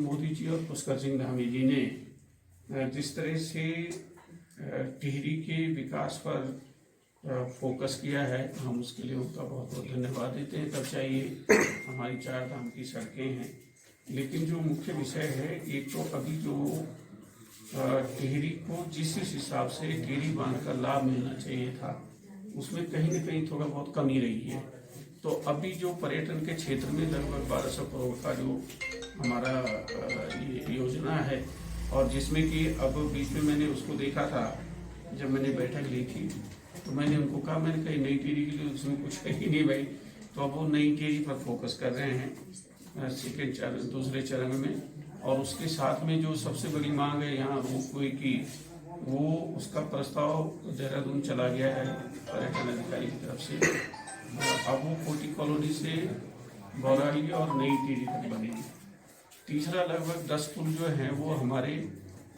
मोदी जी और पुष्कर सिंह धामी जी ने जिस तरह से टिहरी के विकास पर फोकस किया है, हम उसके लिए उनका बहुत बहुत धन्यवाद देते हैं। तब चाहिए हमारी चार धाम की सड़कें हैं, लेकिन जो मुख्य विषय है, एक तो अभी जो टिहरी को जिस हिसाब से टिहरी बांध का लाभ मिलना चाहिए था, उसमें कहीं न कहीं थोड़ा बहुत कमी रही है। तो अभी जो पर्यटन के क्षेत्र में लगभग 1200 करोड़ का जो हमारा ये योजना है, और जिसमें कि अब बीच में मैंने उसको देखा था, जब मैंने बैठक ली थी तो मैंने उनको कहा, मैंने कही नई टिहरी के लिए उसमें कुछ है ही नहीं भाई। तो अब वो नई टिहरी पर फोकस कर रहे हैं दूसरे चरण में। और उसके साथ में जो सबसे बड़ी मांग है यहाँ रोपवे की, वो उसका प्रस्ताव देहरादून चला गया है पर्यटन अधिकारी की तरफ से। अब वो कोटी कॉलोनी से बौराली और नई टिहरी तक बनेगी। तीसरा लगभग 10 पुल जो हैं वो हमारे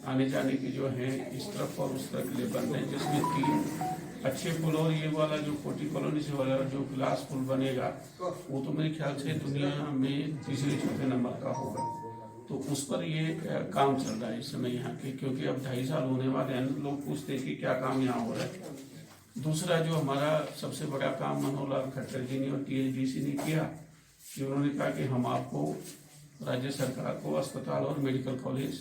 आने जाने के जो हैं इस तरफ और उस तरफ के लिए बन रहे हैं, जिसमें 3 अच्छे पुल और ये वाला जो कोटी कॉलोनी से वाला जो ग्लास पुल बनेगा, वो तो मेरे ख्याल से दुनिया में तीसरे चौथे नंबर का होगा। तो उस पर ये काम चल रहा है इस समय यहाँ के, क्योंकि अब 2.5 साल होने वाले हैं। लोग पूछते हैं कि क्या काम यहाँ हो रहा है। दूसरा जो हमारा सबसे बड़ा काम मनोहर लाल खट्टर जी ने और THDC ने किया, कि उन्होंने कहा कि हम आपको राज्य सरकार को अस्पताल और मेडिकल कॉलेज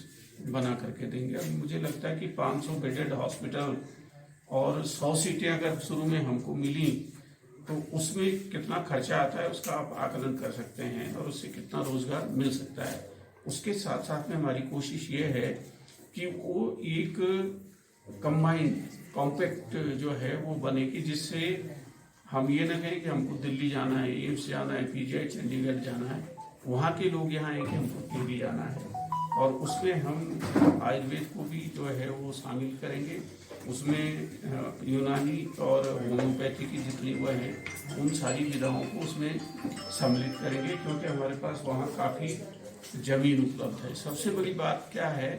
बना करके देंगे। अब मुझे लगता है कि 500 बेडेड हॉस्पिटल और 100 सीटें अगर शुरू में हमको मिली, तो उसमें कितना खर्चा आता है उसका आप आकलन कर सकते हैं, और उससे कितना रोजगार मिल सकता है। उसके साथ साथ में हमारी कोशिश ये है कि वो एक कंबाइंड कॉम्पैक्ट जो है वो बनेगी, जिससे हम ये ना कहें कि हमको दिल्ली जाना है, एम्स जाना है, PGI चंडीगढ़ जाना है, वहाँ के लोग यहाँ आए कि हमको टिहरी जाना है। और उसमें हम आयुर्वेद को भी जो है वो शामिल करेंगे। उसमें यूनानी और होम्योपैथी की जितनी वो है, उन सारी विधाओं को उसमें सम्मिलित करेंगे, क्योंकि हमारे पास वहाँ काफ़ी जमीन उपलब्ध है। सबसे बड़ी बात क्या है,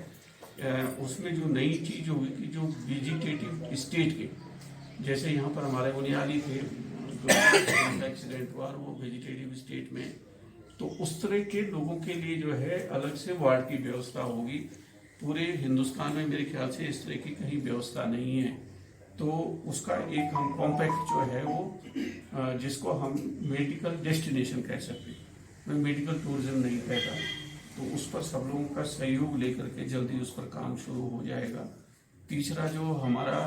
उसमें जो नई चीज़ होगी कि जो वेजिटेटिव स्टेट के, जैसे यहाँ पर हमारे बुनियादी थे जो एक्सीडेंट हुआ, वो वेजिटेटिव स्टेट में, तो उस तरह के लोगों के लिए जो है अलग से वार्ड की व्यवस्था होगी। पूरे हिंदुस्तान में मेरे ख्याल से इस तरह की कहीं व्यवस्था नहीं है। तो उसका एक हम कॉम्पैक्ट जो है वो, जिसको हम मेडिकल डेस्टिनेशन कह सकते हैं, मैं मेडिकल टूरिज्म नहीं कहता, तो उस पर सब लोगों का सहयोग लेकर के जल्दी उस पर काम शुरू हो जाएगा। तीसरा जो हमारा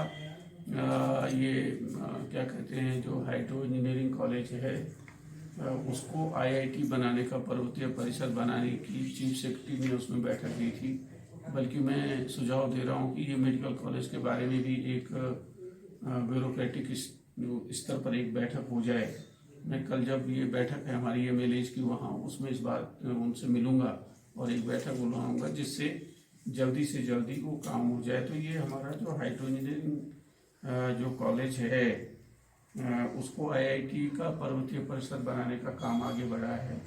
क्या कहते हैं, जो हाइड्रो इंजीनियरिंग कॉलेज है, उसको IIT बनाने का, पर्वतीय परिषद बनाने की चीफ सेक्रेटरी ने उसमें बैठक दी थी। बल्कि मैं सुझाव दे रहा हूँ कि ये मेडिकल कॉलेज के बारे में भी एक ब्यूरोक्रेटिक स्तर पर एक बैठक हो जाए। मैं कल जब ये बैठक है हमारी MLAs की वहाँ, उसमें इस बात उनसे मिलूँगा और एक बैठक बुलाऊँगा, जिससे जल्दी से जल्दी वो काम हो जाए। तो ये हमारा जो हाइड्रो इंजीनियरिंग जो कॉलेज है, उसको IIT का पर्वतीय परिषद बनाने का काम आगे बढ़ा है।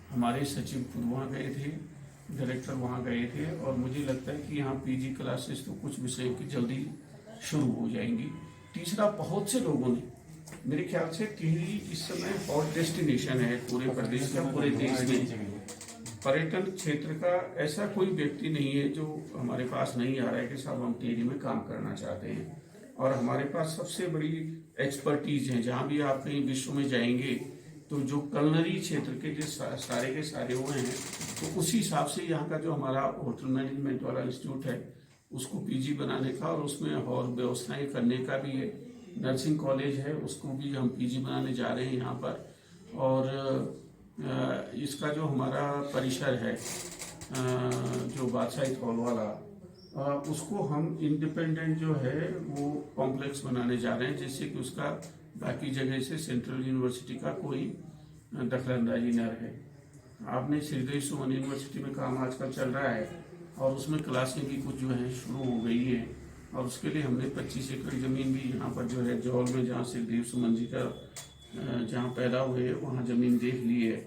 हमारे सचिव खुद वहाँ गए थे, डायरेक्टर वहाँ गए थे, और मुझे लगता है कि यहाँ PG क्लासेस तो कुछ विषय की जल्दी शुरू हो जाएंगी। तीसरा, बहुत से लोगों ने, मेरे ख्याल से टिहरी इस समय हॉट डेस्टिनेशन है पूरे प्रदेश का, पूरे देश में। पर्यटन क्षेत्र का ऐसा कोई व्यक्ति नहीं है जो हमारे पास नहीं आ रहा है कि साहब हम टिहरी में काम करना चाहते हैं। और हमारे पास सबसे बड़ी एक्सपर्टीज है। जहाँ भी आप कहीं विश्व में जाएंगे, तो जो कलनरी क्षेत्र के जो सारे के सारे हुए हैं, तो उसी हिसाब से यहाँ का जो हमारा होटल मैनेजमेंट वाला इंस्टीट्यूट है, उसको PG बनाने का और उसमें और व्यवस्थाएं करने का भी है। नर्सिंग कॉलेज है, उसको भी हम PG बनाने जा रहे हैं यहाँ पर। और इसका जो हमारा परिसर है, जो बादशाही हॉल वाला, उसको हम इंडिपेंडेंट जो है वो कॉम्प्लेक्स बनाने जा रहे हैं, जिससे कि उसका बाकी जगह से सेंट्रल यूनिवर्सिटी का कोई दखलंदाजी न रहे। आपने श्रीदेव सुमन यूनिवर्सिटी में काम आजकल चल रहा है, और उसमें क्लासें भी कुछ जो है शुरू हो गई हैं, और उसके लिए हमने 25 एकड़ ज़मीन भी यहाँ पर जो है जौल में, जहाँ श्रीदेव सुमन जी का जहाँ पैदा हुए, वहाँ ज़मीन देख ली है।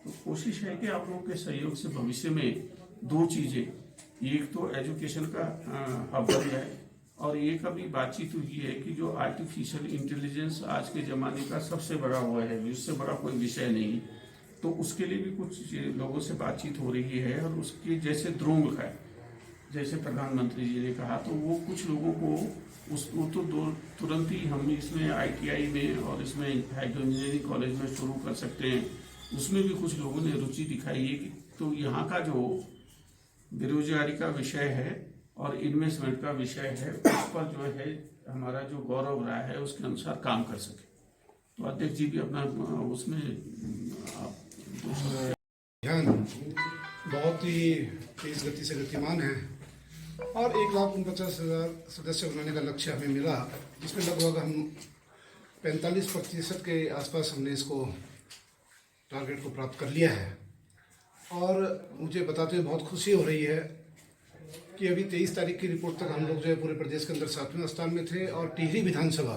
तो कोशिश है कि आप लोगों के सहयोग से भविष्य में 2 चीज़ें, एक तो एजुकेशन का हब बन जाए, और एक अभी बातचीत हुई है कि जो आर्टिफिशियल इंटेलिजेंस आज के ज़माने का सबसे बड़ा हुआ है, उससे बड़ा कोई विषय नहीं। तो उसके लिए भी कुछ लोगों से बातचीत हो रही है। और उसके जैसे द्रोंग है, जैसे प्रधानमंत्री जी ने कहा, तो वो कुछ लोगों को वो तो तुरंत ही हम इसमें ITI में और इसमें हाइड्रो इंजीनियरिंग कॉलेज में शुरू कर सकते हैं। उसमें भी कुछ लोगों ने रुचि दिखाई है कि तो यहाँ का जो बेरोजगारी का विषय है और इन्वेस्टमेंट का विषय है, उस पर जो है हमारा जो गौरव रहा है उसके अनुसार काम कर सके। तो अध्यक्ष जी भी अपना उसमें ध्यान बहुत ही तेज गति से गतिमान है और 1,49,000 सदस्य बनाने का लक्ष्य हमें मिला, जिसमें लगभग हम 45% के आसपास हमने इसको टारगेट को प्राप्त कर लिया है। और मुझे बताते हुए बहुत खुशी हो रही है कि अभी 23 तारीख की रिपोर्ट तक हम लोग जो है पूरे प्रदेश के अंदर 7वें स्थान में थे और टिहरी विधानसभा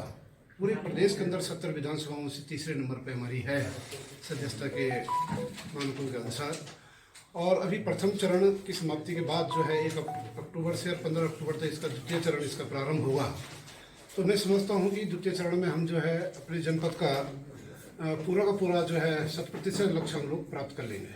पूरे प्रदेश के अंदर 70 विधानसभाओं से तीसरे नंबर पे हमारी है सदस्यता के मानकों के अनुसार। और अभी प्रथम चरण की समाप्ति के बाद जो है 1 अक्टूबर से 15 अक्टूबर तक इसका द्वितीय चरण इसका प्रारंभ होगा। तो मैं समझता हूँ कि द्वितीय चरण में हम जो है अपने जनपद का पूरा का पूरा जो है 100% लक्ष्य हम लोग प्राप्त कर लेंगे।